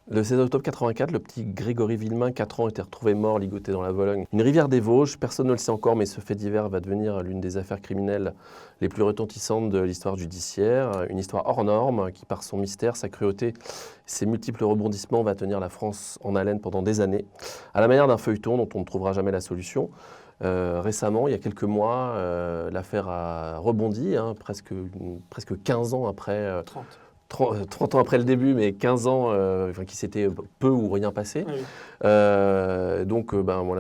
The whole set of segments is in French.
Le 16 octobre 84, le petit Grégory Villemain, 4 ans, était retrouvé mort, ligoté dans la Vologne. Une rivière des Vosges, personne ne le sait encore, mais ce fait divers va devenir l'une des affaires criminelles les plus retentissantes de l'histoire judiciaire. Une histoire hors norme qui, par son mystère, sa cruauté, ses multiples rebondissements, va tenir la France en haleine pendant des années, à la manière d'un feuilleton dont on ne trouvera jamais la solution. Récemment, il y a quelques mois, l'affaire a rebondi, presque 15 ans après... 30 ans après le début, mais 15 ans qui s'était peu ou rien passé. Oui. Voilà,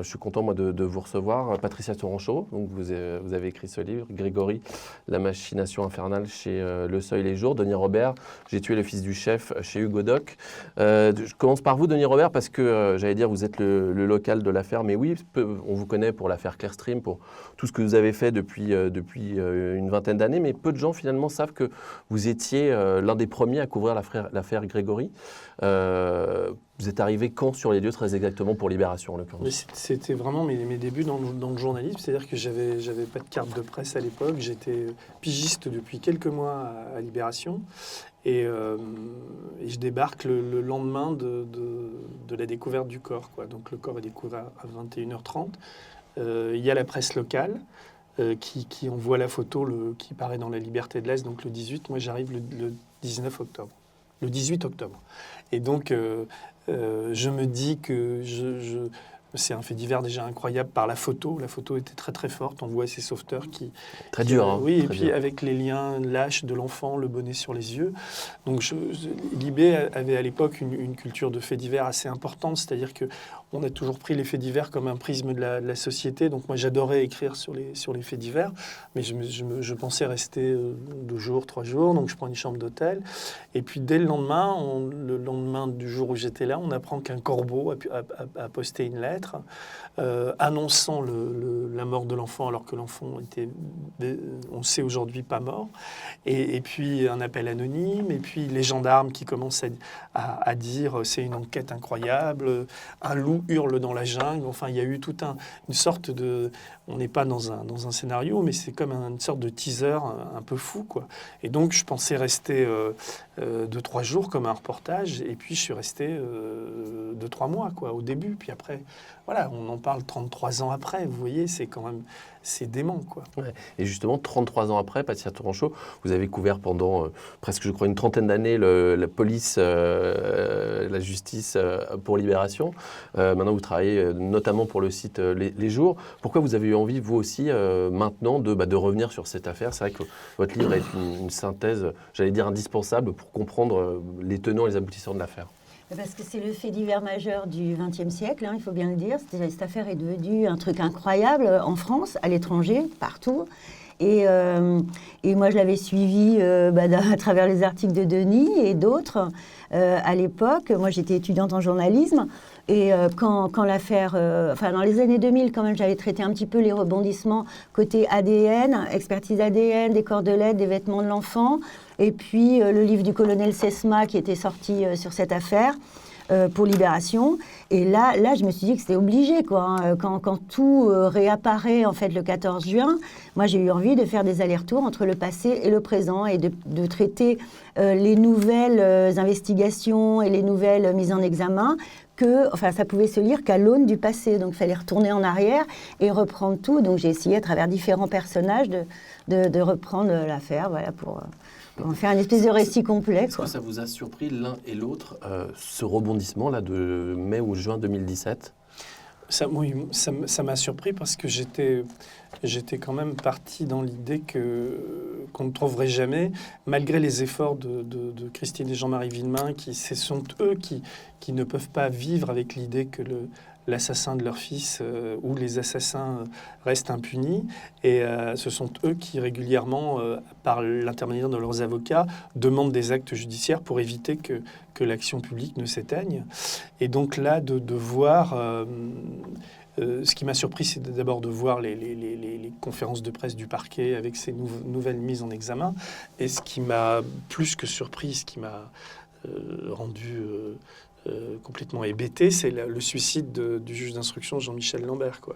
je suis content moi, de vous recevoir. Patricia Tourangeau, donc vous avez écrit ce livre, Grégory, La machination infernale chez Le Seuil les Jours. Denis Robert, J'ai tué le fils du chef chez Hugo Doc. Je commence par vous, Denis Robert, parce que j'allais dire vous êtes le local de l'affaire, mais oui, on vous connaît pour l'affaire Clearstream, pour tout ce que vous avez fait depuis une vingtaine d'années, mais peu de gens finalement savent que vous étiez l'un des premiers à couvrir l'affaire Grégory. Vous êtes arrivé quand sur les lieux, très exactement, pour Libération, en l'occurrence? C'était vraiment mes débuts dans le journalisme, c'est-à-dire que j'avais pas de carte de presse à l'époque, j'étais pigiste depuis quelques mois à Libération, et je débarque le lendemain de la découverte du corps, quoi. Donc le corps est découvert à 21h30. Il y a la presse locale qui envoie la photo qui paraît dans La Liberté de l'Est, donc le 18. Moi, j'arrive le 19 octobre. Le 18 octobre. Et donc, je me dis que c'est un fait divers déjà incroyable par la photo. La photo était très très forte. On voit ces sauveteurs qui... Très dur, hein. Oui, très et puis dur. avec les liens lâches de l'enfant, le bonnet sur les yeux. Donc Libé avait à l'époque une culture de faits divers assez importante. C'est-à-dire qu'on a toujours pris les faits divers comme un prisme de la société. Donc moi, j'adorais écrire sur les faits divers. Mais je pensais rester 2 jours, 3 jours. Donc je prends une chambre d'hôtel. Et puis dès le lendemain, le lendemain du jour où j'étais là, on apprend qu'un corbeau a posté une lettre annonçant la mort de l'enfant, alors que l'enfant était, on sait aujourd'hui, pas mort. Et puis un appel anonyme, et puis les gendarmes qui commencent à dire c'est une enquête incroyable, un loup hurle dans la jungle. Enfin, il y a eu toute une sorte de... On n'est pas dans un scénario, mais c'est comme une sorte de teaser un peu fou, quoi. Et donc, je pensais rester 2-3 jours comme un reportage, et puis je suis resté 2-3 mois, quoi, au début. Puis après, voilà, on en parle 33 ans après, vous voyez, c'est quand même... C'est dément, quoi. Ouais. Et justement, 33 ans après, Patricia Tourangeau, vous avez couvert pendant presque, je crois, une trentaine d'années la police, la justice pour Libération. Maintenant, vous travaillez notamment pour le site Les Jours. Pourquoi vous avez eu envie, vous aussi, maintenant, de revenir sur cette affaire? C'est vrai que votre livre est une synthèse, j'allais dire, indispensable pour comprendre les tenants et les aboutissants de l'affaire. Parce que c'est le fait divers majeur du XXe siècle, il faut bien le dire. Cette affaire est devenue un truc incroyable en France, à l'étranger, partout. Et moi, je l'avais suivi à travers les articles de Denis et d'autres à l'époque. Moi, j'étais étudiante en journalisme. Et quand l'affaire... dans les années 2000, quand même, j'avais traité un petit peu les rebondissements côté ADN, expertise ADN, des cordelettes, des vêtements de l'enfant. Et puis, le livre du colonel Sesma qui était sorti sur cette affaire pour Libération. Et là, je me suis dit que c'était obligé, quoi. Quand tout réapparaît, en fait, le 14 juin, moi, j'ai eu envie de faire des allers-retours entre le passé et le présent et de traiter les nouvelles investigations et les nouvelles mises en examen ça pouvait se lire qu'à l'aune du passé. Donc, il fallait retourner en arrière et reprendre tout. Donc, j'ai essayé, à travers différents personnages, de reprendre l'affaire, voilà, pour en faire une espèce de récit complet. Est-ce que ça vous a surpris l'un et l'autre, ce rebondissement-là de mai ou juin 2017 ? Oui, ça m'a surpris parce que j'étais quand même parti dans l'idée qu'on ne trouverait jamais, malgré les efforts de Christine et Jean-Marie Villemain, ce sont eux qui ne peuvent pas vivre avec l'idée que l'assassin de leur fils ou les assassins restent impunis. Et ce sont eux qui régulièrement, par l'intermédiaire de leurs avocats, demandent des actes judiciaires pour éviter que l'action publique ne s'éteigne. Et donc là, de voir... ce qui m'a surpris, c'est d'abord de voir les conférences de presse du parquet avec ces nouvelles mises en examen. Et ce qui m'a plus que surpris, ce qui m'a rendu complètement hébété, c'est le suicide du juge d'instruction Jean-Michel Lambert, quoi.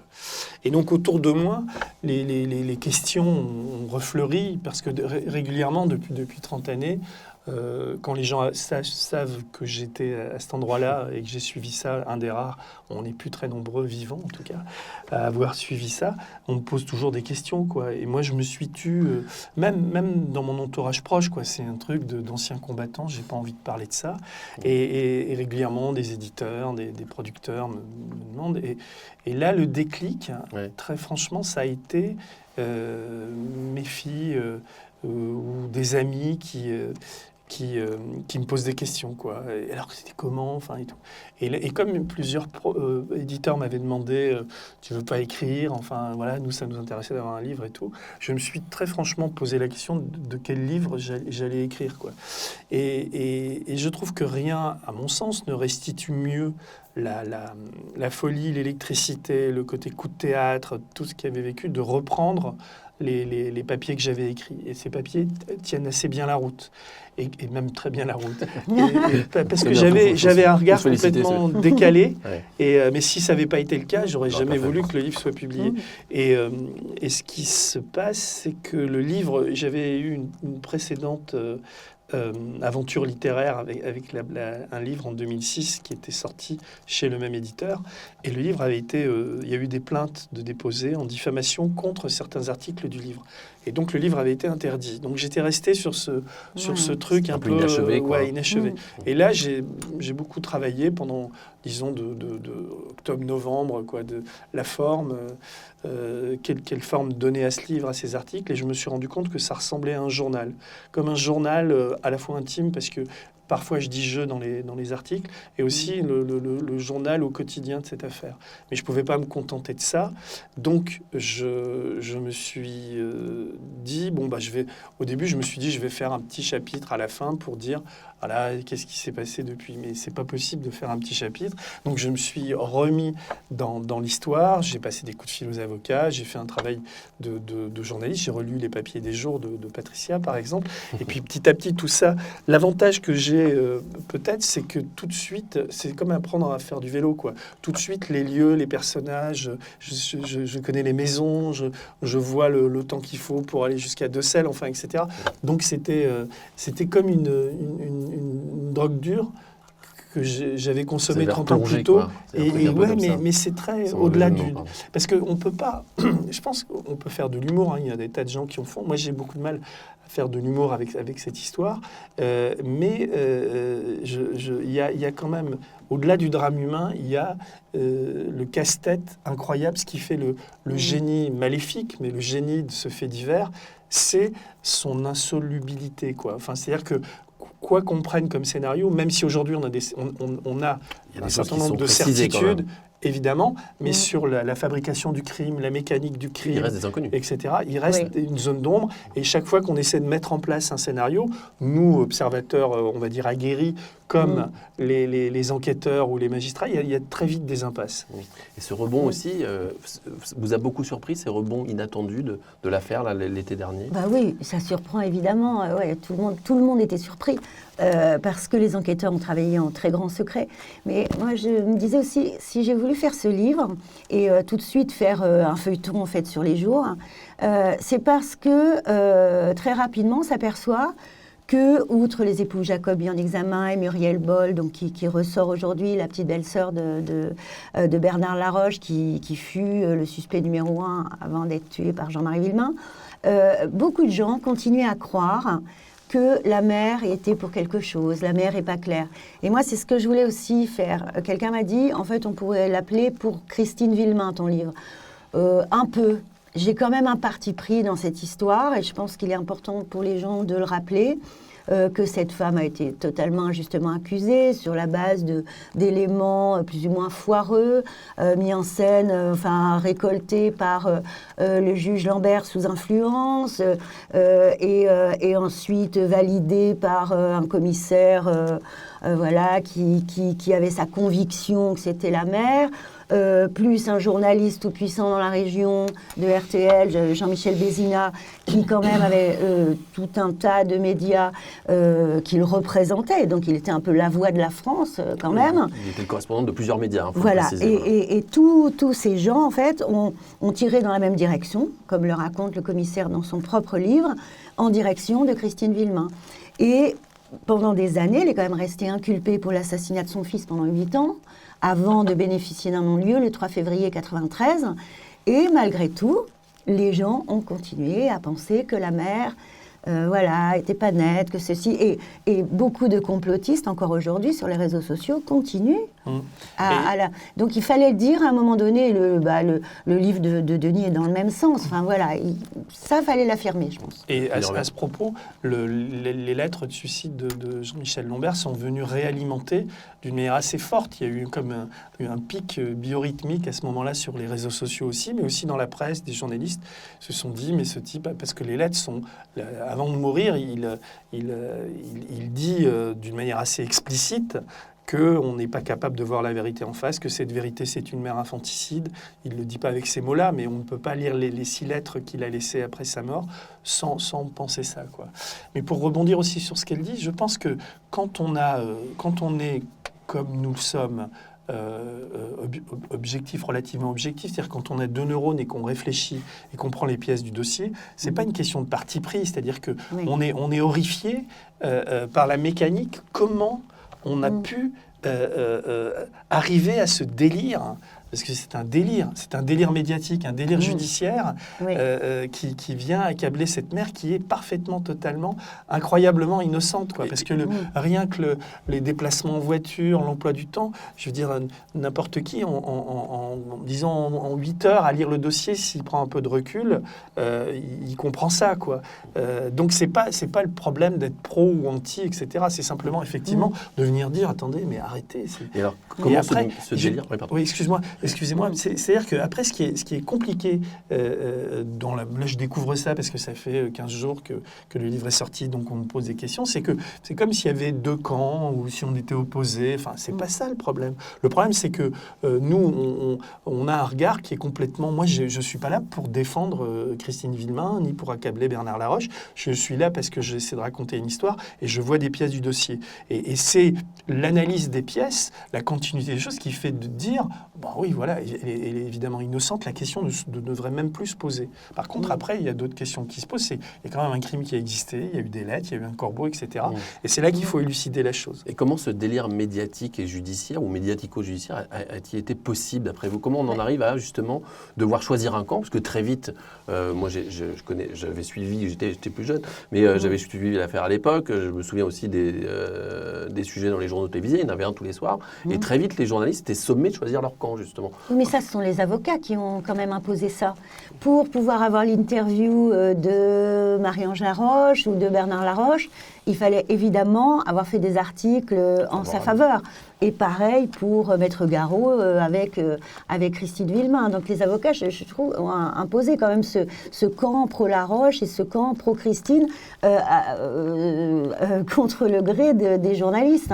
Et donc autour de moi, les questions ont refleuri parce que régulièrement, depuis 30 années, quand les gens savent que j'étais à cet endroit-là et que j'ai suivi ça, un des rares, on n'est plus très nombreux vivants en tout cas, à avoir suivi ça, on me pose toujours des questions, quoi. Et moi, je me suis tu, même dans mon entourage proche, quoi. C'est un truc d'anciens combattants, j'ai pas envie de parler de ça. Et régulièrement, des éditeurs, des producteurs me demandent. Et là, le déclic, très franchement, ça a été mes filles ou des amis qui me posent des questions, quoi. Et alors que c'était comment, enfin, et tout. Et comme plusieurs éditeurs m'avaient demandé, tu veux pas écrire, enfin, voilà, nous, ça nous intéressait d'avoir un livre et tout, je me suis très franchement posé la question de quel livre j'allais écrire, quoi. Et je trouve que rien, à mon sens, ne restitue mieux la folie, l'électricité, le côté coup de théâtre, tout ce qu'il avait vécu, de reprendre les papiers que j'avais écrits. Et ces papiers tiennent assez bien la route, et même très bien la route. Parce que j'avais un regard complètement décalé, mais si ça n'avait pas été le cas, j'aurais jamais voulu que le livre soit publié. Et ce qui se passe, c'est que le livre, j'avais eu une précédente aventure littéraire avec un livre en 2006 qui était sorti chez le même éditeur, et le livre avait été, il y a eu des plaintes de déposées en diffamation contre certains articles du livre, et donc le livre avait été interdit. Donc j'étais resté sur ce truc un peu inachevé, inachevé. Et là j'ai beaucoup travaillé pendant, disons, de octobre-novembre, quoi, de la forme, quelle forme donner à ce livre, à ces articles, et je me suis rendu compte que ça ressemblait à un journal, comme un journal à la fois intime, parce que parfois je dis je dans les articles, et aussi le journal au quotidien de cette affaire. Mais je ne pouvais pas me contenter de ça, donc je me suis dit, bon, bah, au début je me suis dit, je vais faire un petit chapitre à la fin pour dire, voilà, qu'est-ce qui s'est passé depuis, mais c'est pas possible de faire un petit chapitre. Donc je me suis remis dans l'histoire, j'ai passé des coups de fil aux avocats, j'ai fait un travail de journaliste, j'ai relu les papiers des jours de Patricia, par exemple, et puis petit à petit tout ça, l'avantage que j'ai peut-être, c'est que tout de suite, c'est comme apprendre à faire du vélo, quoi. Tout de suite, les lieux, les personnages, je connais les maisons, je vois le temps qu'il faut pour aller jusqu'à Decelles, enfin, etc. Donc c'était comme une drogue dure que j'avais consommé 30 ans plus tôt. Mais c'est très au-delà du... Parce qu'on peut pas... Je pense qu'on peut faire de l'humour, hein. Il y a des tas de gens qui en font. Moi, j'ai beaucoup de mal à faire de l'humour avec cette histoire. Mais il y a quand même... Au-delà du drame humain, il y a le casse-tête incroyable, ce qui fait le génie maléfique, mais le génie de ce fait divers, c'est son insolubilité, quoi. Enfin, c'est-à-dire que quoi qu'on prenne comme scénario, même si aujourd'hui on a un certain nombre de certitudes, évidemment, mais sur la fabrication du crime, la mécanique du crime, il reste des inconnus, etc., il reste une zone d'ombre. Et chaque fois qu'on essaie de mettre en place un scénario, nous, observateurs, on va dire aguerris, comme les enquêteurs ou les magistrats, il y a très vite des impasses. Et ce rebond aussi, vous a beaucoup surpris, ces rebonds inattendus de l'affaire l'été dernier? Bah oui, ça surprend évidemment. Tout le monde était surpris parce que les enquêteurs ont travaillé en très grand secret. Mais moi, je me disais aussi, si j'ai voulu faire ce livre et tout de suite faire un feuilleton en fait sur les jours, c'est parce que très rapidement, on s'aperçoit que, outre les époux Jacobi en examen et Muriel Boll, donc qui ressort aujourd'hui, la petite belle-sœur de Bernard Laroche, qui fut le suspect numéro 1 avant d'être tué par Jean-Marie Villemain, beaucoup de gens continuaient à croire que la mère était pour quelque chose, la mère n'est pas claire. Et moi, c'est ce que je voulais aussi faire. Quelqu'un m'a dit, en fait, on pourrait l'appeler pour Christine Villemain, ton livre. Un peu. J'ai quand même un parti pris dans cette histoire, et je pense qu'il est important pour les gens de le rappeler, que cette femme a été totalement injustement accusée sur la base d'éléments plus ou moins foireux, mis en scène, récoltés par le juge Lambert sous influence, et ensuite validés par un commissaire qui avait sa conviction que c'était la mère. Plus un journaliste tout puissant dans la région de RTL, Jean-Michel Bézina, qui quand même avait tout un tas de médias qui le représentaient. Donc il était un peu la voix de la France quand même. Il était le correspondant de plusieurs médias. Hein, voilà, et tous ces gens en fait ont tiré dans la même direction, comme le raconte le commissaire dans son propre livre, en direction de Christine Villemain. Et pendant des années, elle est quand même restée inculpée pour l'assassinat de son fils pendant 8 ans, avant de bénéficier d'un non-lieu le 3 février 1993. Et malgré tout, les gens ont continué à penser que la mère était pas nette, que ceci. Et beaucoup de complotistes, encore aujourd'hui, sur les réseaux sociaux, continuent. Donc il fallait dire à un moment donné, le livre de Denis est dans le même sens. Enfin voilà, ça fallait l'affirmer, je pense. Et à ce propos, les lettres de suicide de Jean-Michel Lambert sont venues réalimenter d'une manière assez forte. Il y a eu comme un pic biorhythmique à ce moment-là sur les réseaux sociaux aussi, mais aussi dans la presse. Des journalistes se sont dit, mais ce type, parce que les lettres sont, avant de mourir, il dit d'une manière assez explicite qu'on n'est pas capable de voir la vérité en face, que cette vérité, c'est une mère infanticide. Il ne le dit pas avec ces mots-là, mais on ne peut pas lire les 6 lettres qu'il a laissées après sa mort sans penser ça, quoi. Mais pour rebondir aussi sur ce qu'elle dit, je pense que quand on est comme nous le sommes, relativement objectif, c'est-à-dire quand on a 2 neurones et qu'on réfléchit et qu'on prend les pièces du dossier, c'est pas une question de parti pris, c'est-à-dire que on est horrifié par la mécanique, comment on a pu arriver à ce délire, parce que c'est un délire médiatique, un délire judiciaire qui vient accabler cette mère qui est parfaitement, totalement, incroyablement innocente, quoi. Parce que rien que les déplacements en voiture, l'emploi du temps, je veux dire, n'importe qui, disons en 8 heures à lire le dossier, s'il prend un peu de recul, il comprend ça, quoi. Donc c'est pas le problème d'être pro ou anti, etc. C'est simplement, effectivement, de venir dire, attendez, mais arrêtez. Et alors, comment ce délire... Oui, excusez-moi, c'est-à-dire qu'après, ce qui est compliqué, là je découvre ça parce que ça fait 15 jours que le livre est sorti, donc on me pose des questions, c'est que c'est comme s'il y avait 2 camps, ou si on était opposés, enfin, c'est pas ça le problème. Le problème, c'est que nous, on a un regard qui est complètement... Moi, je ne suis pas là pour défendre Christine Villemain, ni pour accabler Bernard Laroche, je suis là parce que j'essaie de raconter une histoire, et je vois des pièces du dossier. Et c'est l'analyse des pièces, la continuité des choses qui fait de dire, bon oui, voilà, elle est évidemment innocente, la question ne devrait même plus se poser. Par contre, après, il y a d'autres questions qui se posent. Il y a quand même un crime qui a existé, il y a eu des lettres, il y a eu un corbeau, etc. Et c'est là qu'il faut élucider la chose. Et comment ce délire médiatique et judiciaire, ou médiatico-judiciaire, a-t-il été possible, d'après vous? Comment on en arrive à, justement, devoir choisir un camp? Parce que très vite, moi, j'avais suivi, j'étais plus jeune, mais j'avais suivi l'affaire à l'époque. Je me souviens aussi des sujets dans les journaux télévisés, il y en avait un tous les soirs. Et très vite, les journalistes étaient sommés de choisir leur camp, justement. Mais ça, ce sont les avocats qui ont quand même imposé ça. Pour pouvoir avoir l'interview de Marie-Ange Laroche ou de Bernard Laroche, il fallait évidemment avoir fait des articles en sa faveur. Et pareil pour Maître Garot avec Christine Villemain. Donc les avocats, je trouve, ont imposé quand même ce camp pro-Laroche et ce camp pro-Christine contre le gré des journalistes.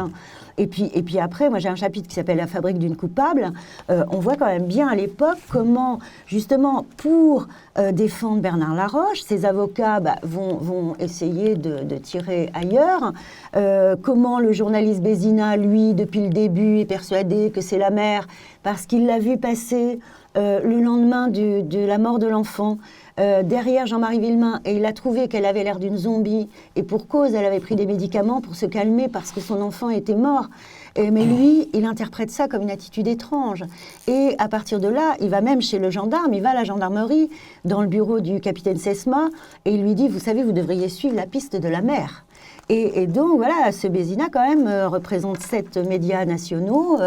Et puis après, moi j'ai un chapitre qui s'appelle « La fabrique d'une coupable ». On voit quand même bien à l'époque comment, justement, pour défendre Bernard Laroche, ces avocats vont essayer de tirer ailleurs. Comment le journaliste Bézina, lui, depuis le début, est persuadé que c'est la mère parce qu'il l'a vu passer le lendemain de la mort de l'enfant. Derrière Jean-Marie Villemain, et il a trouvé qu'elle avait l'air d'une zombie, et pour cause, elle avait pris des médicaments pour se calmer parce que son enfant était mort. Mais lui, il interprète ça comme une attitude étrange. Et à partir de là, il va même chez le gendarme, il va à la gendarmerie, dans le bureau du capitaine Sesma, et il lui dit, vous savez, vous devriez suivre la piste de la mère. Et donc, voilà, ce Bézina, quand même, représente 7 médias nationaux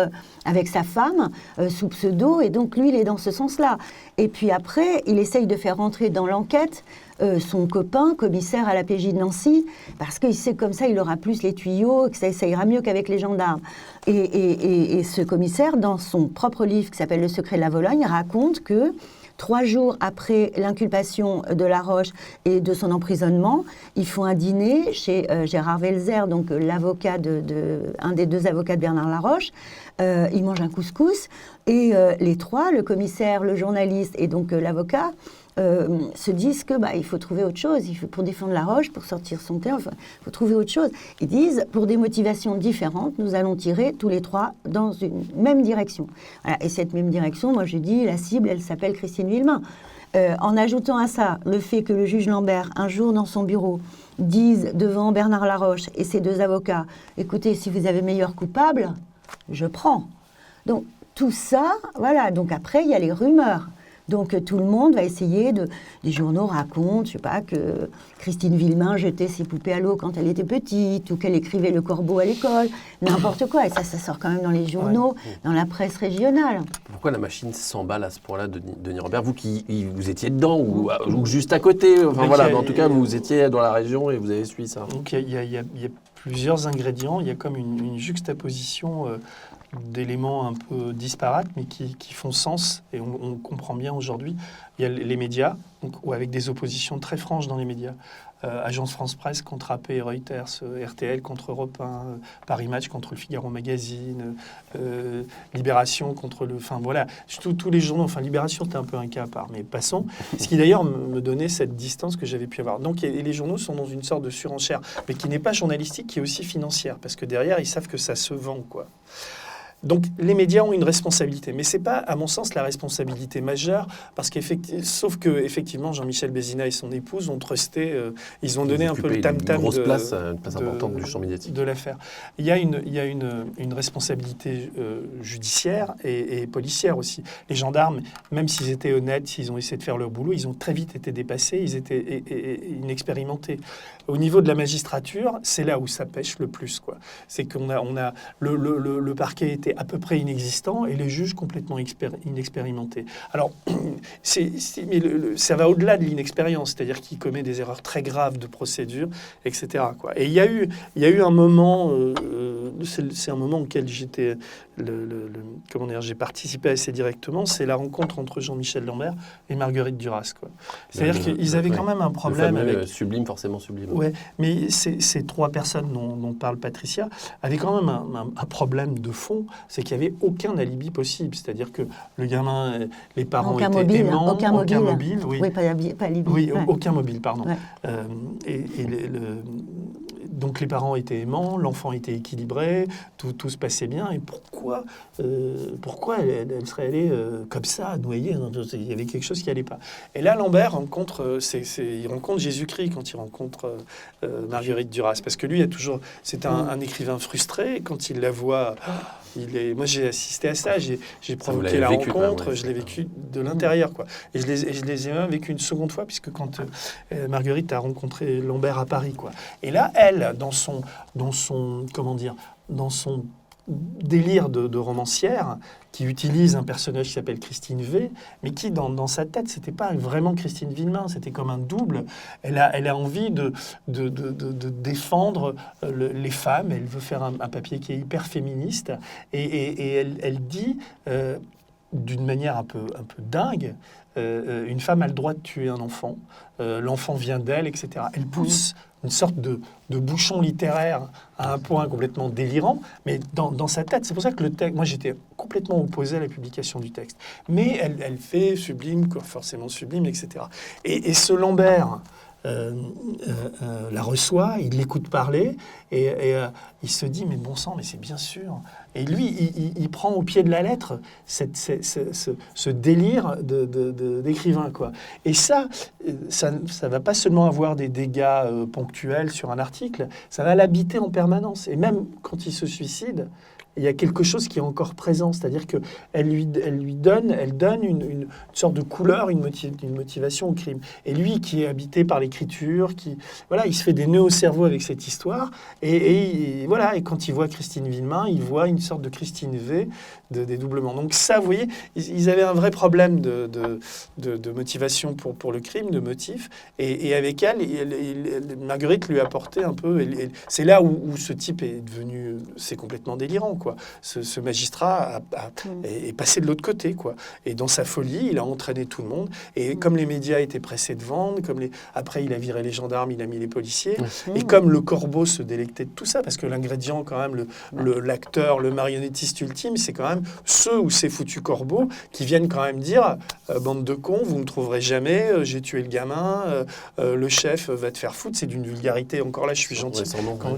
avec sa femme, sous pseudo, et donc, lui, il est dans ce sens-là. Et puis après, il essaye de faire rentrer dans l'enquête son copain, commissaire à la PJ de Nancy, parce qu'il sait comme ça, il aura plus les tuyaux, que ça ira mieux qu'avec les gendarmes. Et ce commissaire, dans son propre livre qui s'appelle « Le secret de la Vologne », raconte que 3 jours après l'inculpation de Laroche et de son emprisonnement, ils font un dîner chez Gérard Welzer, donc l'avocat un des 2 avocats de Bernard Laroche. Ils mangent un couscous et les 3, le commissaire, le journaliste et donc l'avocat, se disent que il faut trouver autre chose. Pour défendre Laroche, pour sortir son terme, il faut trouver autre chose. Ils disent, pour des motivations différentes, nous allons tirer tous les 3 dans une même direction. Voilà. Et cette même direction, moi je dis, la cible, elle s'appelle Christine Villemain. En ajoutant à ça le fait que le juge Lambert, un jour dans son bureau, disent devant Bernard Laroche et ses 2 avocats, écoutez, si vous avez meilleur coupable, je prends. Donc tout ça, voilà. Donc après, il y a les rumeurs. Donc tout le monde va essayer les journaux racontent, je sais pas, que Christine Villemain jetait ses poupées à l'eau quand elle était petite, ou qu'elle écrivait Le Corbeau à l'école, n'importe quoi. Et ça sort quand même dans les journaux, dans la presse régionale. Pourquoi la machine s'emballe à ce point-là, Denis Robert? Vous qui vous étiez dedans, ou juste à côté, enfin voilà, en tout cas vous étiez dans la région et vous avez suivi ça. Donc il y a plusieurs ingrédients, il y a comme une juxtaposition d'éléments un peu disparates, mais qui font sens, et on comprend bien aujourd'hui. Il y a les médias, ou avec des oppositions très franches dans les médias. Agence France-Presse contre AP et Reuters, RTL contre Europe 1, Paris Match contre le Figaro Magazine, Libération contre le... Enfin voilà, tous les journaux, enfin Libération c'était un peu un cas à part, mais passons. Ce qui d'ailleurs me donnait cette distance que j'avais pu avoir. Donc et les journaux sont dans une sorte de surenchère, mais qui n'est pas journalistique, qui est aussi financière, parce que derrière ils savent que ça se vend, quoi. Donc les médias ont une responsabilité, mais c'est pas, à mon sens, la responsabilité majeure, parce sauf que effectivement Jean-Michel Bézina et son épouse ont trusté, ils ont donné un peu le tam-tam une place importante du champ médiatique de l'affaire. Il y a une responsabilité judiciaire et policière aussi. Les gendarmes, même s'ils étaient honnêtes, s'ils ont essayé de faire leur boulot, ils ont très vite été dépassés, ils étaient inexpérimentés. Au niveau de la magistrature, c'est là où ça pêche le plus, quoi. C'est qu'on a le parquet était à peu près inexistant et les juges complètement inexpérimentés. Alors, mais ça va au-delà de l'inexpérience, c'est-à-dire qu'il commet des erreurs très graves de procédure, etc., quoi. Et il y a eu un moment, c'est un moment auquel j'étais, j'ai participé assez directement, c'est la rencontre entre Jean-Michel Lambert et Marguerite Duras, quoi. C'est-à-dire qu'ils avaient quand même un problème avec... Sublime, forcément sublime. Ouais, mais ces 3 personnes dont parle Patricia avaient quand même un problème de fond, c'est qu'il n'y avait aucun alibi possible. C'est-à-dire que le gamin, les parents aucun étaient mobile, aimants, aucun mobile. Oui, oui, pas alibi. Oui, ouais. aucun mobile, pardon. Ouais. Donc les parents étaient aimants, l'enfant était équilibré, tout se passait bien. Et pourquoi elle serait allée comme ça, noyée? Il y avait quelque chose qui n'allait pas. Et là, Lambert rencontre Jésus-Christ quand il rencontre Marguerite Duras. Parce que lui, c'est un écrivain frustré. Quand il la voit... Moi, j'ai assisté à ça, j'ai provoqué la rencontre, je l'ai vécu de l'intérieur, quoi. Et je les ai même vécu une seconde fois, puisque quand Marguerite a rencontré Lambert à Paris, quoi. Et là, elle, dans son délire de romancière, qui utilise un personnage qui s'appelle Christine V, mais qui, dans sa tête, c'était pas vraiment Christine Villemain, c'était comme un double. Elle a envie de défendre les femmes, elle veut faire un papier qui est hyper féministe, et elle dit, d'une manière un peu dingue, une femme a le droit de tuer un enfant, l'enfant vient d'elle, etc. Elle pousse une sorte de bouchon littéraire à un point complètement délirant, mais dans sa tête. C'est pour ça que le texte, moi j'étais complètement opposé à la publication du texte. Mais elle fait sublime, forcément sublime, etc. Et ce Lambert la reçoit, il l'écoute parler, et il se dit, mais bon sang, mais c'est bien sûr. Et lui, il prend au pied de la lettre ce délire d'écrivain, quoi. Et ça va pas seulement avoir des dégâts ponctuels sur un article, ça va l'habiter en permanence. Et même quand il se suicide, il y a quelque chose qui est encore présent, c'est-à-dire qu'elle lui donne une sorte de couleur, une motivation au crime. Et lui, qui est habité par l'écriture, il se fait des nœuds au cerveau avec cette histoire, et quand il voit Christine Villemain, il voit une sorte de Christine V de dédoublement. Donc ça, vous voyez, ils avaient un vrai problème de motivation pour le crime, de motif, et avec elle, Marguerite lui a apporté un peu, c'est là où ce type est devenu, c'est complètement délirant, quoi. Ce magistrat est passé de l'autre côté, quoi. Et dans sa folie, il a entraîné tout le monde. Et comme les médias étaient pressés de vendre, après il a viré les gendarmes, il a mis les policiers. Et comme le Corbeau se délectait de tout ça, parce que l'ingrédient, quand même, l'acteur, le marionnettiste ultime, c'est quand même ceux ou ces foutus corbeaux qui viennent quand même dire bande de cons, vous ne me trouverez jamais, j'ai tué le gamin, le chef va te faire foutre. C'est d'une vulgarité. Encore là, je suis gentil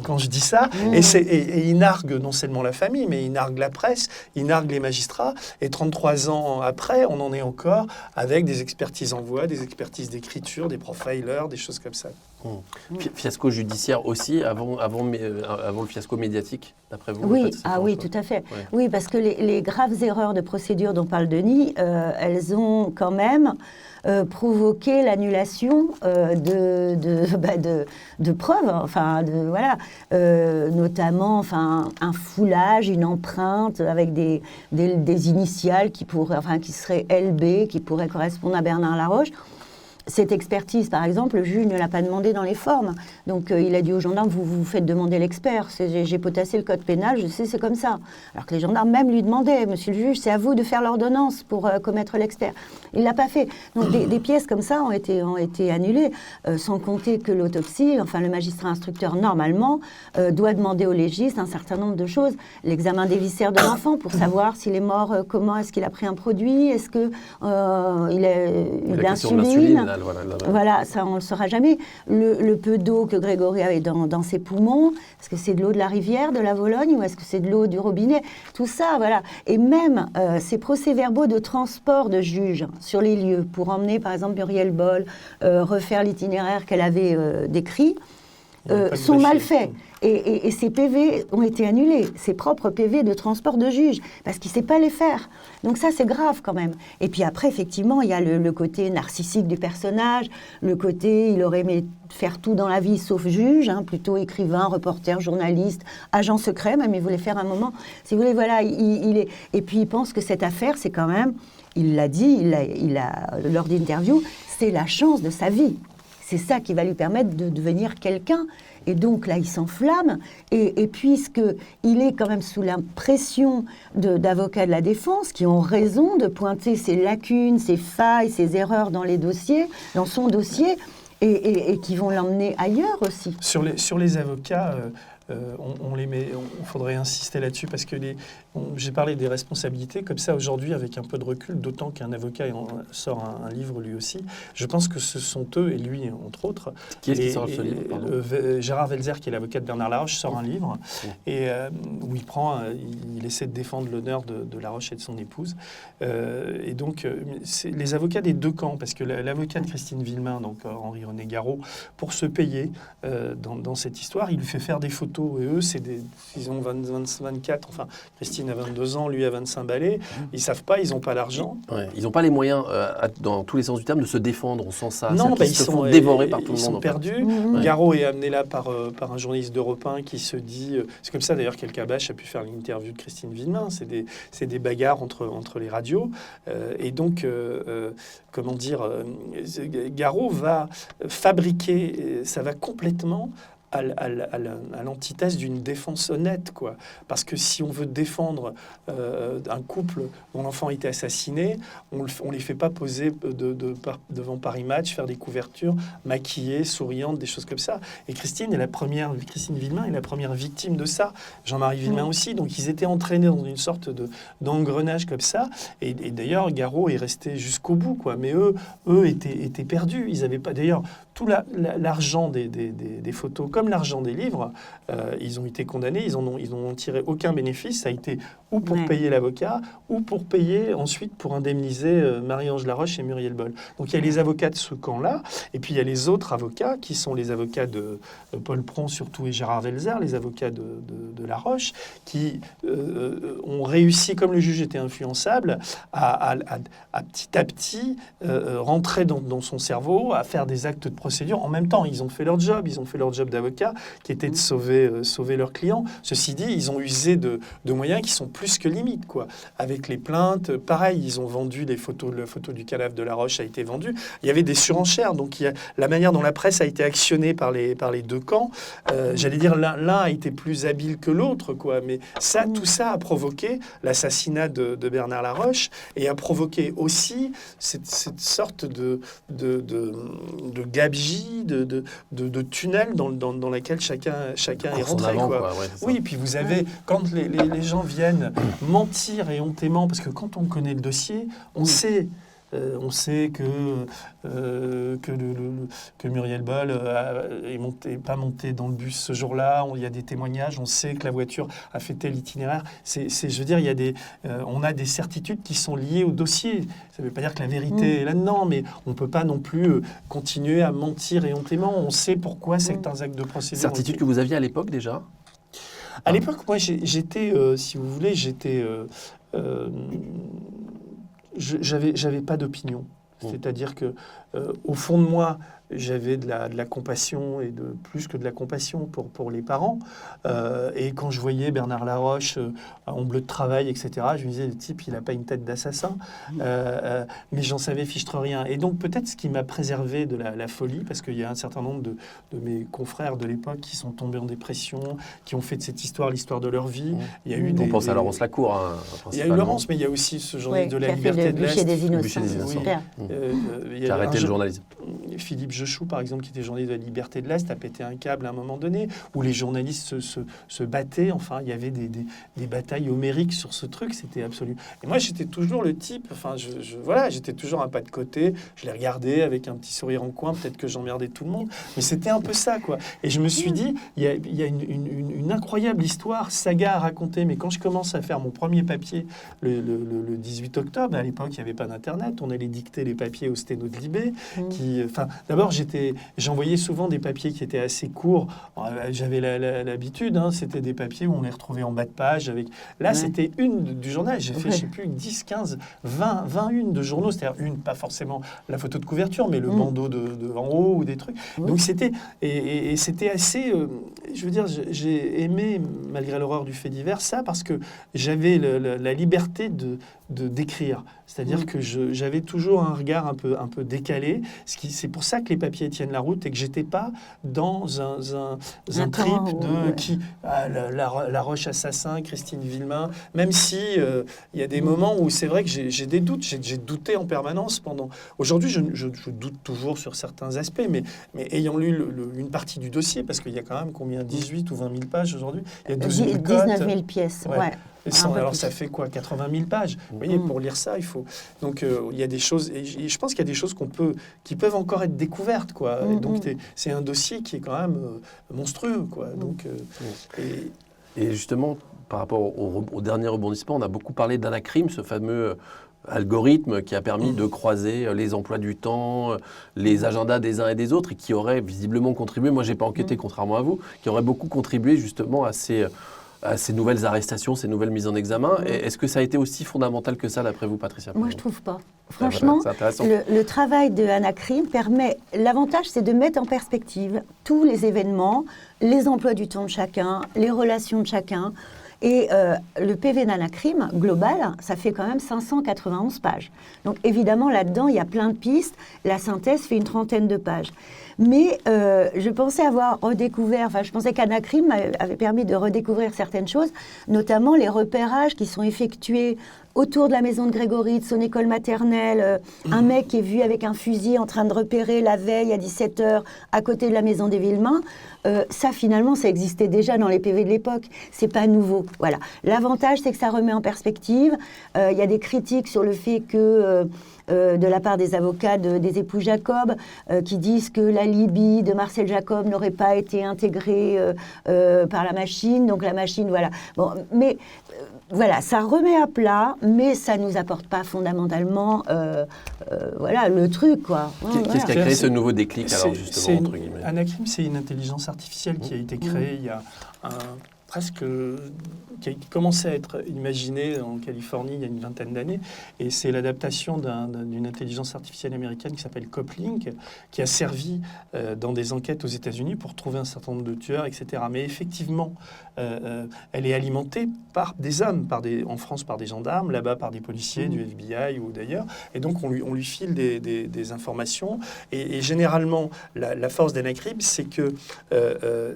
quand je dis ça. Et il nargue non seulement la famille, famille, mais il nargue la presse, il nargue les magistrats. Et 33 ans après, on en est encore avec des expertises en voix, des expertises d'écriture, des profilers, des choses comme ça. Fiasco judiciaire aussi, avant le fiasco médiatique, d'après vous? Oui, en fait, oui, tout à fait. Ouais. Oui, parce que les graves erreurs de procédure dont parle Denis, elles ont quand même provoqué l'annulation de preuves, enfin, voilà, notamment enfin, un foulage, une empreinte avec des initiales qui seraient LB, qui pourraient correspondre à Bernard Laroche. Cette expertise, par exemple, le juge ne l'a pas demandé dans les formes. Donc, il a dit aux gendarmes, vous faites demander l'expert. J'ai potassé le code pénal, je sais, c'est comme ça. Alors que les gendarmes même lui demandaient, monsieur le juge, c'est à vous de faire l'ordonnance pour commettre l'expert. Il ne l'a pas fait. Donc, des pièces comme ça ont été annulées, sans compter que l'autopsie, enfin, le magistrat instructeur, normalement, doit demander au légiste un certain nombre de choses. L'examen des viscères de l'enfant pour savoir s'il est mort, comment est-ce qu'il a pris un produit, est-ce qu'il a eu de l'insuline. Voilà, ça on ne le saura jamais. Le peu d'eau que Grégory avait dans ses poumons, est-ce que c'est de l'eau de la rivière, de la Vologne, ou est-ce que c'est de l'eau du robinet? Tout ça, voilà. Et même ces procès-verbaux de transport de juges sur les lieux pour emmener, par exemple, Muriel Boll, refaire l'itinéraire qu'elle avait décrit, sont mal faits. Et ces PV ont été annulés, ses propres PV de transport de juge, parce qu'il ne sait pas les faire. Donc ça, c'est grave quand même. Et puis après, effectivement, il y a le côté narcissique du personnage, le côté, il aurait aimé faire tout dans la vie sauf juge, hein, plutôt écrivain, reporter, journaliste, agent secret, même il voulait faire un moment. Si vous voulez, voilà, et puis il pense que cette affaire, c'est quand même, il l'a dit, lors d'interview, c'est la chance de sa vie. C'est ça qui va lui permettre de devenir quelqu'un. Et donc là, il s'enflamme. Et puisqu'il est quand même sous la pression d'avocats de la défense qui ont raison de pointer ses lacunes, ses failles, ses erreurs dans son dossier, et qui vont l'emmener ailleurs aussi. Sur les avocats, il faudrait insister là-dessus parce que j'ai parlé des responsabilités comme ça aujourd'hui avec un peu de recul, d'autant qu'un avocat sort un livre lui aussi. Je pense que ce sont eux et lui entre autres. Qui est-ce qui sort ce livre, pardon ? Gérard Welzer, qui est l'avocat de Bernard Laroche, sort un livre et où il essaie de défendre l'honneur de Laroche et de son épouse. Et donc c'est les avocats des deux camps, parce que l'avocat de Christine Villemain, donc Henri-René Garot, pour se payer dans cette histoire, il lui fait faire des photos. Et eux, ils ont 24, enfin, Christine a 22 ans, lui a 25 balais. Ils ne savent pas, ils n'ont pas l'argent. Ouais, ils n'ont pas les moyens, dans tous les sens du terme, de se défendre. On sent ça. Non, ils se font dévorer par tout le monde. Ils sont perdus. Ouais. Garot est amené là par un journaliste d'Europe 1 qui se dit... c'est comme ça, d'ailleurs, qu'Elkabbach a pu faire l'interview de Christine Villemain. C'est des bagarres entre les radios. Et donc, comment dire, Garot va fabriquer... Ça va complètement... à l'antithèse d'une défense honnête, quoi. Parce que si on veut défendre un couple dont l'enfant a été assassiné, on les fait pas poser devant Paris Match, faire des couvertures, maquillées, souriantes, des choses comme ça. Et Christine Villemain est la première victime de ça. Jean-Marie Villemain aussi. Donc ils étaient entraînés dans une sorte d'engrenage comme ça. Et d'ailleurs, Garot est resté jusqu'au bout, quoi. Mais eux étaient perdus. Ils avaient pas... D'ailleurs, tout l'argent des photos, comme l'argent des livres, ils ont été condamnés, ils n'ont tiré aucun bénéfice. Ça a été ou pour payer l'avocat, ou pour payer ensuite pour indemniser Marie-Ange Laroche et Muriel Boll. Donc il y a les avocats de ce camp-là, et puis il y a les autres avocats, qui sont les avocats de Paul Pron surtout et Gérard Welzer, les avocats de Laroche, qui ont réussi, comme le juge était influençable, à petit à petit rentrer dans son cerveau, à faire des actes de procédure. En même temps, ils ont fait leur job d'avocat, qui était de sauver leurs clients. Ceci dit, ils ont usé de moyens qui sont plus que limites, quoi. Avec les plaintes, pareil, ils ont vendu la photo du cadavre de Laroche a été vendue. Il y avait des surenchères, donc la manière dont la presse a été actionnée par les deux camps, j'allais dire l'un a été plus habile que l'autre, quoi. Mais tout ça a provoqué l'assassinat de Bernard Laroche et a provoqué aussi cette sorte de gabegie, de tunnel dans laquelle chacun est rentré, quoi. Ouais, oui, puis vous avez, quand les gens viennent mentir éhontément, parce que quand on connaît le dossier, on sait On sait que Muriel Boll est pas montée dans le bus ce jour-là. Il y a des témoignages. On sait que la voiture a fait tel itinéraire. Je veux dire, on a des certitudes qui sont liées au dossier. Ça ne veut pas dire que la vérité est là-dedans, mais on ne peut pas non plus continuer à mentir éhontément. On sait pourquoi certains actes de procédure... Certitude que vous aviez à l'époque déjà ? À l'époque, moi, j'étais, si vous voulez, j'avais pas d'opinion. C'est-à-dire que, au fond de moi, j'avais de la compassion et plus que de la compassion pour les parents. Et quand je voyais Bernard Laroche en bleu de travail, etc., je me disais, le type, il n'a pas une tête d'assassin. Mais j'en savais fichtre rien. Et donc, peut-être ce qui m'a préservé de la folie, parce qu'il y a un certain nombre de mes confrères de l'époque qui sont tombés en dépression, qui ont fait de cette histoire l'histoire de leur vie. Il y a eu On pense à Laurence Lacour. Hein, il y a eu Laurence, mais il y a aussi ce journaliste de la Liberté de l'Est. Le Bûcher des Innocents. Qui a arrêté le journalisme. Philippe Jechou, par exemple, qui était journaliste de la Liberté de l'Est, a pété un câble à un moment donné, où les journalistes se battaient. Enfin, il y avait des batailles homériques sur ce truc. C'était absolu. Et moi, j'étais toujours le type, enfin, j'étais toujours un pas de côté. Je les regardais avec un petit sourire en coin. Peut-être que j'emmerdais tout le monde. Mais c'était un peu ça, quoi. Et je me suis dit, il y a une incroyable histoire, saga à raconter. Mais quand je commence à faire mon premier papier, le 18 octobre, à l'époque, il n'y avait pas d'Internet. On allait dicter les papiers au sténo de Libé. D'abord, j'envoyais souvent des papiers qui étaient assez courts. J'avais l'habitude, c'était des papiers où on les retrouvait en bas de page. C'était une du journal. J'ai fait, je ne sais plus, 10, 15, 20 une de journaux. C'est-à-dire une, pas forcément la photo de couverture, mais le bandeau de en haut ou des trucs. Donc c'était assez... je veux dire, j'ai aimé, malgré l'horreur du fait divers, ça, parce que j'avais la liberté d'écrire. C'est-à-dire que j'avais toujours un regard un peu décalé. C'est pour ça que les papiers tiennent la route et que j'étais pas dans un trip de la Roche assassin, Christine Villemain. Même si il y a des moments où c'est vrai que j'ai des doutes. J'ai douté en permanence pendant. Aujourd'hui, je doute toujours sur certains aspects, mais ayant lu une partie du dossier, parce qu'il y a quand même combien, 18 ou 20 000 pages aujourd'hui. Il y a 19 000 pièces. Ouais. Alors ça fait quoi, 80 000 pages. Vous voyez, pour lire ça, il faut. Donc il y a des choses, et je pense qu'il y a des choses qui peuvent encore être découvertes, quoi. Et donc c'est un dossier qui est quand même monstrueux, quoi. Donc et justement, par rapport au dernier rebondissement, on a beaucoup parlé d'Anacrim, ce fameux algorithme qui a permis de croiser les emplois du temps, les agendas des uns et des autres, et qui aurait visiblement contribué. Moi, j'ai pas enquêté, contrairement à vous, qui aurait beaucoup contribué justement à ces nouvelles arrestations, ces nouvelles mises en examen. Est-ce que ça a été aussi fondamental que ça, d'après vous, Patricia? Moi, je ne trouve pas. Franchement, le travail de Anacrim permet... L'avantage, c'est de mettre en perspective tous les événements, les emplois du temps de chacun, les relations de chacun. Et le PV d'Anacrim, global, ça fait quand même 591 pages. Donc, évidemment, là-dedans, il y a plein de pistes. La synthèse fait une 30aine de pages. Mais je pensais avoir redécouvert, je pensais qu'Anacrim avait permis de redécouvrir certaines choses, notamment les repérages qui sont effectués autour de la maison de Grégory, de son école maternelle, un mec qui est vu avec un fusil en train de repérer la veille à 17h à côté de la maison des Villemain. Ça, finalement, ça existait déjà dans les PV de l'époque. C'est pas nouveau. Voilà. L'avantage, c'est que ça remet en perspective. Il y a des critiques sur le fait que... de la part des avocats des époux Jacob, qui disent que l'alibi de Marcel Jacob n'aurait pas été intégré par la machine. Donc la machine, voilà. Bon, mais voilà, ça remet à plat, mais ça ne nous apporte pas fondamentalement le truc, quoi. Qu'est-ce qui a créé ce nouveau déclic, alors, justement, entre guillemets? Anacrim, c'est une intelligence artificielle qui a été créée il y a qui a commencé à être imaginé en Californie il y a une vingtaine d'années, et c'est l'adaptation d'une intelligence artificielle américaine qui s'appelle Coplink, qui a servi dans des enquêtes aux États-Unis pour trouver un certain nombre de tueurs, etc. Mais effectivement, elle est alimentée par des hommes, en France par des gendarmes, là-bas par des policiers du FBI ou d'ailleurs, et donc on lui file des informations, et généralement la force d'Anacrim, c'est que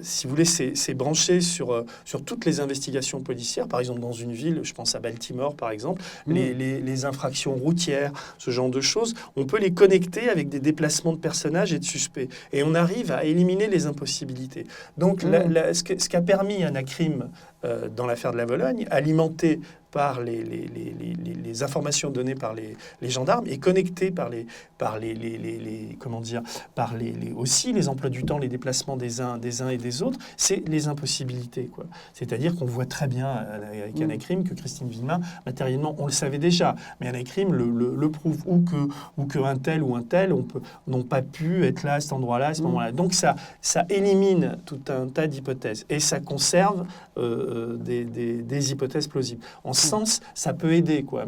si vous voulez, c'est branché sur toutes les investigations policières. Par exemple, dans une ville, je pense à Baltimore, par exemple, les infractions routières, ce genre de choses, on peut les connecter avec des déplacements de personnages et de suspects. Et on arrive à éliminer les impossibilités. Donc, ce qu'a permis Anacrim dans l'affaire de la Vologne, alimenté par les informations données par les gendarmes et connectées aussi les emplois du temps, les déplacements des uns et des autres, c'est les impossibilités, quoi. C'est-à-dire qu'on voit très bien avec Anacrim que Christine Villemain, matériellement, on le savait déjà, mais Anacrim le prouve, ou que un tel n'ont pas pu être là à cet endroit-là, à ce moment-là. Donc ça élimine tout un tas d'hypothèses et ça conserve des hypothèses plausibles. En ce sens, ça peut aider, quoi.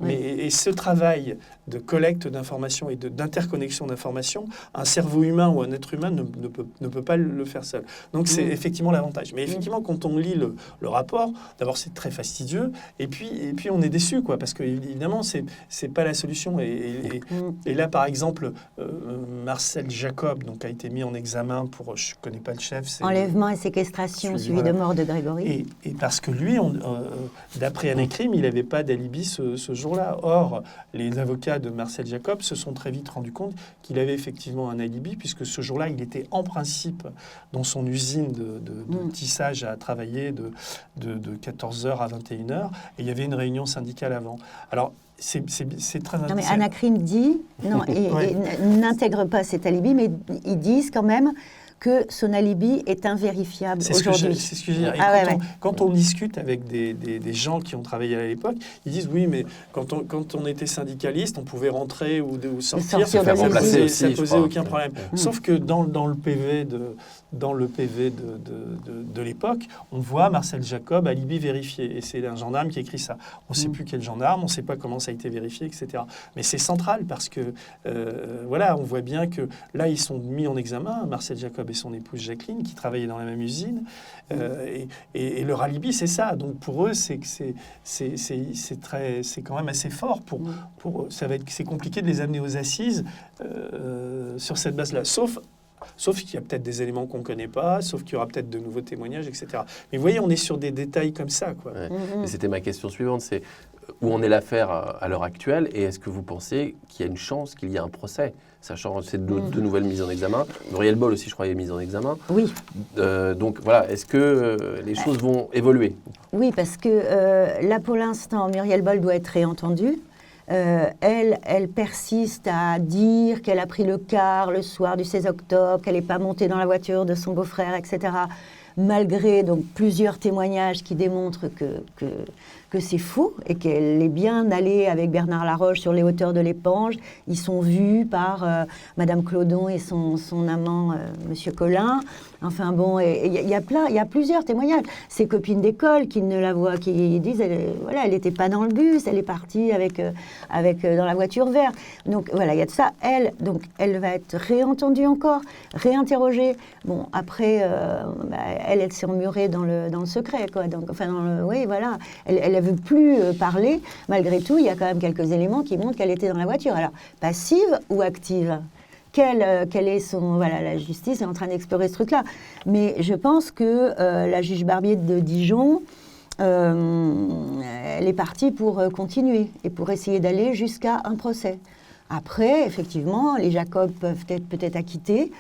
Et ce travail de collecte d'informations et d'interconnexion d'informations, un cerveau humain ou un être humain ne peut pas le faire seul. Donc c'est effectivement l'avantage. Mais effectivement, quand on lit le rapport, d'abord c'est très fastidieux, et puis on est déçu, quoi, parce que évidemment c'est pas la solution. Et là, par exemple, Marcel Jacob a été mis en examen pour, je connais pas le chef, enlèvement et séquestration suivi de mort de Grégory. Et parce que lui, d'après Anacrim, il n'avait pas d'alibi ce jour-là. Or, les avocats de Marcel Jacob se sont très vite rendus compte qu'il avait effectivement un alibi, puisque ce jour-là, il était en principe dans son usine de tissage à travailler de 14h à 21h, et il y avait une réunion syndicale avant. Alors, c'est très intéressant. Non, mais Anacrim dit, n'intègre pas cet alibi, mais ils disent quand même que son alibi est invérifiable aujourd'hui. C'est ce que je veux dire. Quand on discute avec des gens qui ont travaillé à l'époque, ils disent oui, mais quand on était syndicaliste, on pouvait rentrer ou sortir, ça posait aucun problème. Sauf que dans le PV de l'époque, on voit Marcel Jacob, alibi vérifié. Et c'est un gendarme qui écrit ça. On ne sait plus quel gendarme, on ne sait pas comment ça a été vérifié, etc. Mais c'est central parce que, on voit bien que là, ils sont mis en examen, Marcel Jacob et son épouse Jacqueline, qui travaillaient dans la même usine. Et leur alibi, c'est ça. Donc pour eux, c'est quand même assez fort. C'est compliqué de les amener aux assises sur cette base-là. Sauf qu'il y a peut-être des éléments qu'on ne connaît pas, sauf qu'il y aura peut-être de nouveaux témoignages, etc. Mais vous voyez, on est sur des détails comme ça, quoi. Ouais. Et c'était ma question suivante, c'est où en est l'affaire à l'heure actuelle, et est-ce que vous pensez qu'il y a une chance qu'il y ait un procès, sachant ces deux nouvelles mises en examen. Muriel Boll aussi, je crois, est mise en examen. Oui. Donc voilà, est-ce que les choses vont évoluer? Oui, parce que là, pour l'instant, Muriel Boll doit être réentendue. Elle persiste à dire qu'elle a pris le car le soir du 16 octobre, qu'elle n'est pas montée dans la voiture de son beau-frère, etc., malgré donc plusieurs témoignages qui démontrent que c'est faux et qu'elle est bien allée avec Bernard Laroche sur les hauteurs de l'Épange. Ils sont vus par Madame Clodon et son amant, Monsieur Collin. Enfin bon, il y a plusieurs témoignages. Ses copines d'école qui ne la voient, qui disent, elle n'était pas dans le bus, elle est partie avec dans la voiture verte. Donc voilà, il y a de ça. Elle va être réentendue encore, réinterrogée. Bon, après, elle s'est emmurée dans le secret, quoi. Donc, oui, voilà. Elle ne veut plus parler. Malgré tout, il y a quand même quelques éléments qui montrent qu'elle était dans la voiture. Alors, passive ou active ? Quel est son... Voilà, la justice est en train d'explorer ce truc-là. Mais je pense que la juge Barbier de Dijon, elle est partie pour continuer et pour essayer d'aller jusqu'à un procès. Après, effectivement, les Jacob peuvent être peut-être acquittés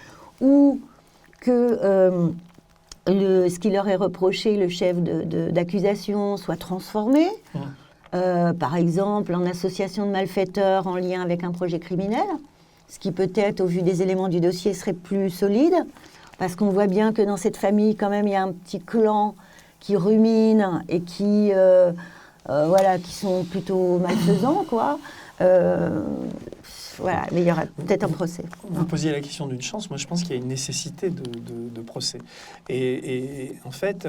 ou que ce qui leur est reproché, le chef d'accusation, soit transformé. Par exemple, en association de malfaiteurs en lien avec un projet criminel. Ce qui peut-être, au vu des éléments du dossier, serait plus solide, parce qu'on voit bien que dans cette famille, quand même, il y a un petit clan qui rumine et qui sont plutôt malfaisants, quoi. Voilà, mais il y aura peut-être un procès. Vous posiez la question d'une chance. Moi, je pense qu'il y a une nécessité de procès. Et en fait,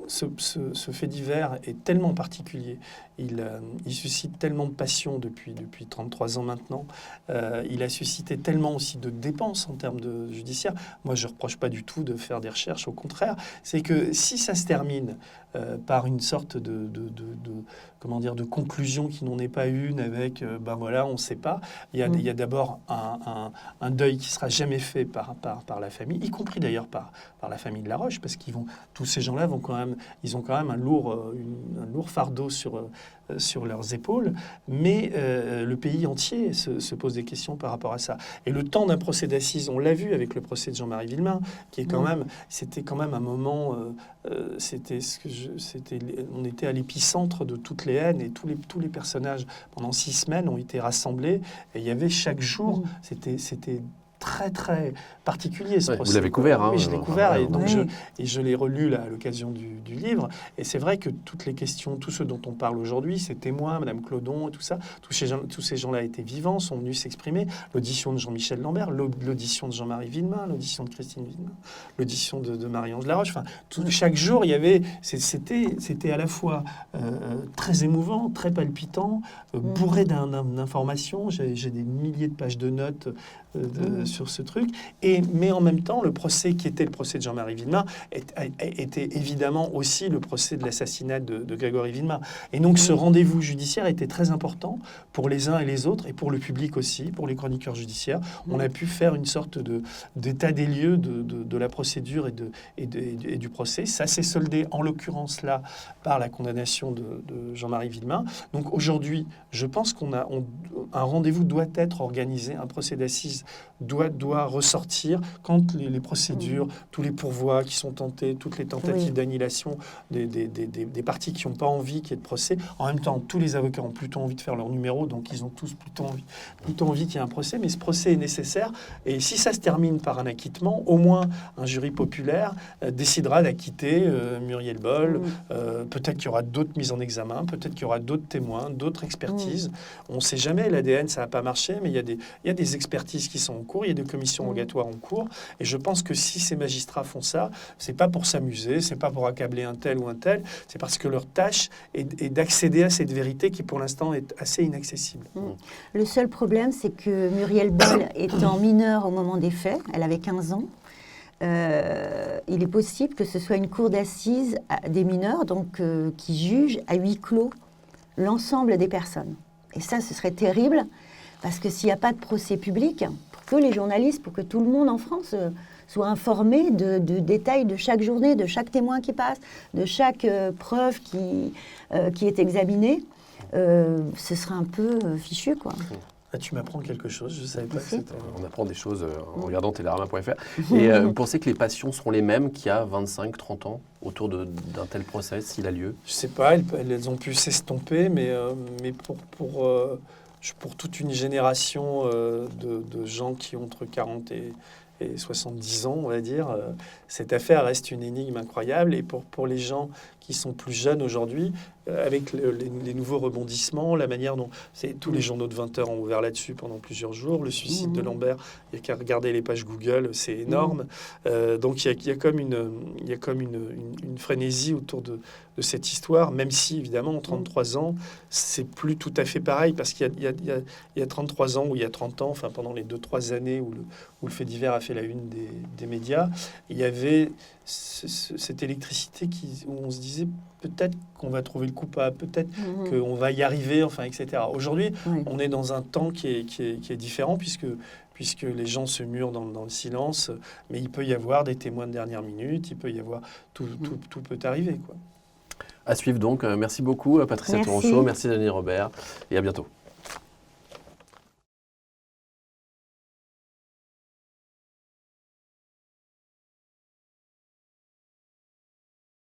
ce fait divers est tellement particulier. Il suscite tellement de passion depuis 33 ans maintenant. Il a suscité tellement aussi de dépenses en termes de judiciaire. Moi, je ne reproche pas du tout de faire des recherches. Au contraire, c'est que si ça se termine par une sorte de conclusion qui n'en est pas une avec, on ne sait pas. Il y a d'abord un deuil qui ne sera jamais fait par la famille, y compris d'ailleurs par la famille de Laroche, parce tous ces gens-là ont quand même un lourd fardeau sur sur leurs épaules, mais le pays entier se pose des questions par rapport à ça. Et le temps d'un procès d'assises, on l'a vu avec le procès de Jean-Marie Villemain, qui est quand même, c'était quand même un moment, on était à l'épicentre de toutes les haines et tous les personnages pendant 6 semaines ont été rassemblés et il y avait chaque jour, c'était très très particulier ce procès. Vous l'avez couvert, hein? Oui, je l'ai couvert et donc oui. je l'ai relu là, à l'occasion du livre. Et c'est vrai que toutes les questions, tout ce dont on parle aujourd'hui, ces témoins, Madame Clodon et tout ça, tous ces gens-là étaient vivants, sont venus s'exprimer. L'audition de Jean-Michel Lambert, l'audition de Jean-Marie Villemain, l'audition de Christine Villemain, l'audition de Marie-Ange Laroche. Enfin, chaque jour, il y avait, c'était à la fois très émouvant, très palpitant, bourré d'informations. J'ai des milliers de pages de notes sur ce truc. Mais en même temps, le procès qui était le procès de Jean-Marie Villemain était évidemment aussi le procès de l'assassinat de Grégory Villemain. Et donc ce rendez-vous judiciaire était très important pour les uns et les autres, et pour le public aussi, pour les chroniqueurs judiciaires. On a pu faire une sorte d'état des lieux de la procédure et du procès. Ça s'est soldé, en l'occurrence là, par la condamnation de Jean-Marie Villemain. Donc aujourd'hui, je pense un rendez-vous doit être organisé, un procès d'assises doit ressortir quand les procédures, tous les pourvois qui sont tentés, toutes les tentatives d'annihilation des parties qui n'ont pas envie qu'il y ait de procès. En même temps, tous les avocats ont plutôt envie de faire leur numéro, donc ils ont tous plutôt envie qu'il y ait un procès, mais ce procès est nécessaire. Et si ça se termine par un acquittement, au moins un jury populaire décidera d'acquitter Muriel Boll. Peut-être qu'il y aura d'autres mises en examen, peut-être qu'il y aura d'autres témoins, d'autres expertises. On ne sait jamais, l'ADN, ça n'a pas marché, mais il y a des expertises qui sont en cours, il y a des commissions rogatoires en cours, et je pense que si ces magistrats font ça, c'est pas pour s'amuser, c'est pas pour accabler un tel ou un tel, c'est parce que leur tâche est d'accéder à cette vérité qui pour l'instant est assez inaccessible. Le seul problème, c'est que Muriel Boll étant mineure au moment des faits, elle avait 15 ans, il est possible que ce soit une cour d'assises des mineurs, donc qui juge à huis clos l'ensemble des personnes. Et ça, ce serait terrible, parce que s'il n'y a pas de procès public, pour que les journalistes, pour que tout le monde en France soit informé de détails de chaque journée, de chaque témoin qui passe, de chaque preuve qui est examinée, ce serait un peu fichu, quoi. Ah, tu m'apprends quelque chose, je ne savais pas que c'était... On apprend des choses en regardant Télérama.fr. Et vous pensez que les passions seront les mêmes qu'il y a 25-30 ans autour d'un tel procès, s'il a lieu? Je ne sais pas, elles ont pu s'estomper, mais pour toute une génération de gens qui ont entre 40 et 70 ans, on va dire, cette affaire reste une énigme incroyable. Et pour les gens qui sont plus jeunes aujourd'hui, avec les nouveaux rebondissements, la manière dont tous les journaux de 20 heures ont ouvert là-dessus pendant plusieurs jours, le suicide de Lambert, il n'y a qu'à regarder les pages Google, c'est énorme. Donc il y a comme une frénésie autour de cette histoire, même si évidemment en 33 ans, c'est plus tout à fait pareil, parce qu'il y a 33 ans ou il y a 30 ans, enfin pendant les 2-3 années où le fait divers a fait la une des médias, il y avait cette électricité où on se disait peut-être qu'on va trouver le coupable, peut-être qu'on va y arriver, enfin, etc. Aujourd'hui, on est dans un temps qui est différent, puisque les gens se murent dans le silence, mais il peut y avoir des témoins de dernière minute, il peut y avoir... Tout peut arriver, quoi. À suivre donc. Merci beaucoup, Patricia Tourangeau. Merci, Denis Robert. Et à bientôt.